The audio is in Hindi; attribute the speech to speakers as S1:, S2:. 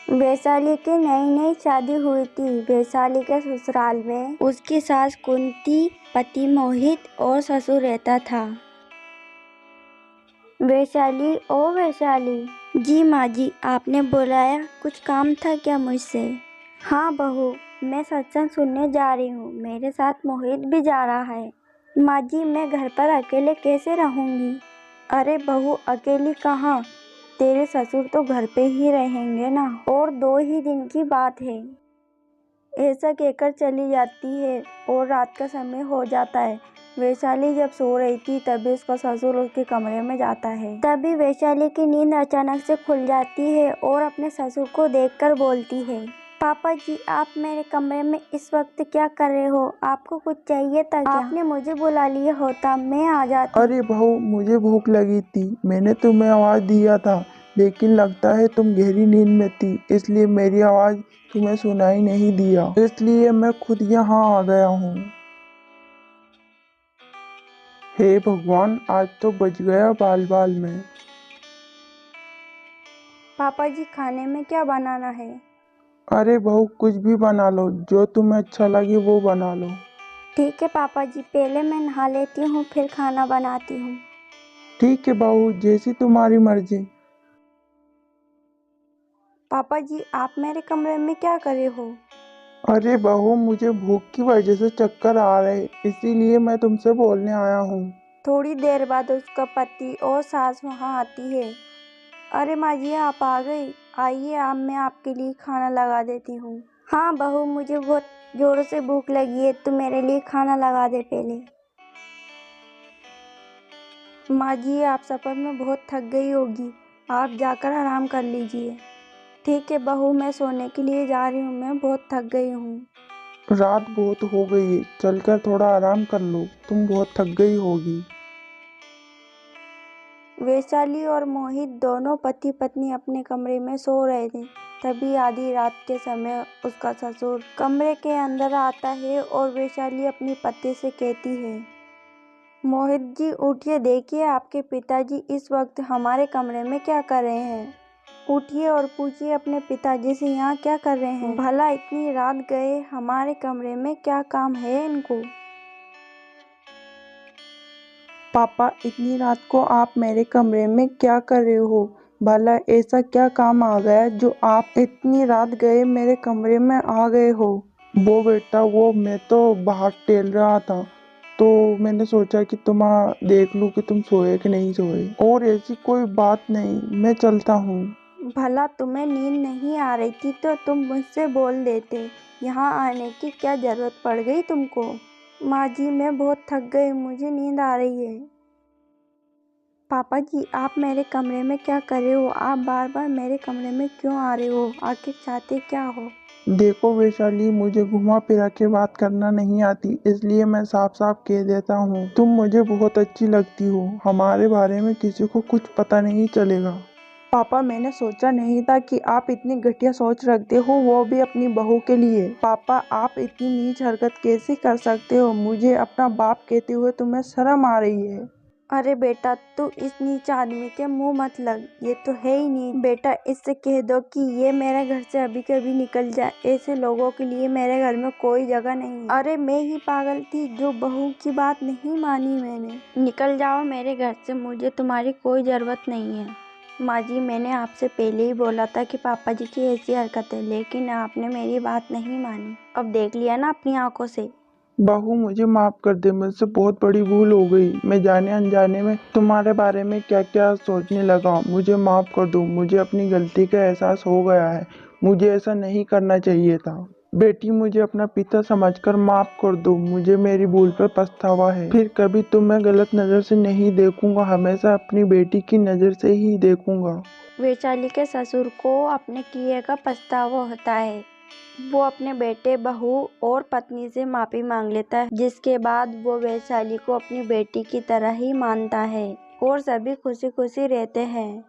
S1: वैशाली की नई नई शादी हुई थी। वैशाली के ससुराल में उसकी सास कुंती, पति मोहित और ससुर रहता था। वैशाली, ओ वैशाली। जी माँ जी, आपने बुलाया, कुछ काम था क्या मुझसे? हाँ बहू, मैं सत्संग सुनने जा रही हूँ, मेरे साथ मोहित भी जा रहा है। माँ जी, मैं घर पर अकेले कैसे रहूँगी? अरे बहू, अकेली कहाँ, तेरे ससुर तो घर पे ही रहेंगे ना, और 2 ही दिन की बात है। ऐसा कहकर चली जाती है और रात का समय हो जाता है। वैशाली जब सो रही थी तभी उसका ससुर उसके कमरे में जाता है। तभी वैशाली की नींद अचानक से खुल जाती है और अपने ससुर को देखकर बोलती है, पापा जी, आप मेरे कमरे में इस वक्त क्या कर रहे हो? आपको कुछ चाहिए था क्या? आपने मुझे बुला लिया होता, मैं आ जाती।
S2: अरे बहू, मुझे भूख लगी थी, मैंने तुम्हें आवाज़ दिया था, लेकिन लगता है तुम गहरी नींद में थी, इसलिए मेरी आवाज़ तुम्हें सुनाई नहीं दिया, इसलिए मैं खुद यहाँ आ गया हूँ। हे भगवान, आज तो बच गया बाल बाल में।
S1: पापा जी, खाने में क्या बनाना है?
S2: अरे बहू, कुछ भी बना लो, जो तुम्हें अच्छा लगे वो बना लो।
S1: ठीक है पापा जी, पहले मैं नहा लेती हूँ, फिर खाना बनाती हूँ।
S2: ठीक है बहू, जैसी तुम्हारी मर्जी।
S1: पापा जी, आप मेरे कमरे में क्या कर रहे हो?
S2: अरे बहू, मुझे भूख की वजह से चक्कर आ रहे, इसीलिए मैं तुमसे बोलने आया हूँ।
S1: थोड़ी देर बाद उसका पति और सास वहाँ आती है। अरे माँ जी, आप आ गई, आइए आप, मैं आपके लिए खाना लगा देती हूँ। हाँ बहू, मुझे बहुत जोरों से भूख लगी है, तू मेरे लिए खाना लगा दे पहले। माँ जी, आप सफ़र में बहुत थक गई होगी, आप जाकर आराम कर लीजिए। ठीक है बहू, मैं सोने के लिए जा रही हूँ, मैं बहुत थक गई हूँ।
S2: रात बहुत हो गई है, चलकर थोड़ा आराम कर लो, तुम बहुत थक गई होगी।
S1: वैशाली और मोहित दोनों पति पत्नी अपने कमरे में सो रहे थे। तभी आधी रात के समय उसका ससुर कमरे के अंदर आता है और वैशाली अपनी पति से कहती है, मोहित जी उठिए, देखिए आपके पिताजी इस वक्त हमारे कमरे में क्या कर रहे हैं। उठिए और पूछिए अपने पिताजी से यहाँ क्या कर रहे हैं। भला इतनी रात गए हमारे कमरे में, क्या काम है इनको?
S2: पापा, इतनी रात को आप मेरे कमरे में क्या कर रहे हो? भला ऐसा क्या काम आ गया जो आप इतनी रात गए मेरे कमरे में आ गए हो? वो बेटा, वो मैं तो बाहर टहल रहा था, तो मैंने सोचा कि देख लूं कि तुम सोए कि नहीं सोए, और ऐसी कोई बात नहीं, मैं चलता हूँ।
S1: भला तुम्हें नींद नहीं आ रही थी तो तुम मुझसे बोल देते, यहाँ आने की क्या ज़रूरत पड़ गई तुमको? माँ जी, मैं बहुत थक गई, मुझे नींद आ रही है। पापा जी, आप मेरे कमरे में क्या कर रहे हो? आप बार बार मेरे कमरे में क्यों आ रहे हो? आखिर चाहते क्या हो?
S2: देखो वैशाली, मुझे घुमा फिरा के बात करना नहीं आती, इसलिए मैं साफ साफ कह देता हूँ, तुम मुझे बहुत अच्छी लगती हो, हमारे बारे में किसी को कुछ पता नहीं चलेगा। पापा, मैंने सोचा नहीं था कि आप इतनी घटिया सोच रखते हो, वो भी अपनी बहू के लिए। पापा, आप इतनी नीच हरकत कैसे कर सकते हो? मुझे अपना बाप कहते हुए तुम्हें शर्म आ रही है?
S1: अरे बेटा, तू इस नीच आदमी के मुंह मत लग, ये तो है ही नहीं। बेटा, इससे कह दो कि ये मेरे घर से अभी कभी निकल जाए, ऐसे लोगों के लिए मेरे घर में कोई जगह नहीं है। अरे मैं ही पागल थी जो बहू की बात नहीं मानी मैंने। निकल जाओ मेरे घर से, मुझे तुम्हारी कोई ज़रूरत नहीं है। माँ जी, मैंने आपसे पहले ही बोला था कि पापा जी की ऐसी हरकत है, लेकिन आपने मेरी बात नहीं मानी। अब देख लिया ना अपनी आंखों से।
S2: बहू, मुझे माफ कर दे, मुझसे बहुत बड़ी भूल हो गई, मैं जाने अनजाने में तुम्हारे बारे में क्या क्या सोचने लगा, मुझे माफ कर दो, मुझे अपनी गलती का एहसास हो गया है, मुझे ऐसा नहीं करना चाहिए था। बेटी, मुझे अपना पिता समझकर माफ कर दो, मुझे मेरी भूल पर पछतावा है, फिर कभी तुम्हें गलत नज़र से नहीं देखूंगा, हमेशा अपनी बेटी की नज़र से ही देखूंगा।
S1: वैशाली के ससुर को अपने किए का पछतावा होता है। वो अपने बेटे, बहू और पत्नी से माफ़ी मांग लेता है, जिसके बाद वो वैशाली को अपनी बेटी की तरह ही मानता है और सभी खुशी खुशी रहते हैं।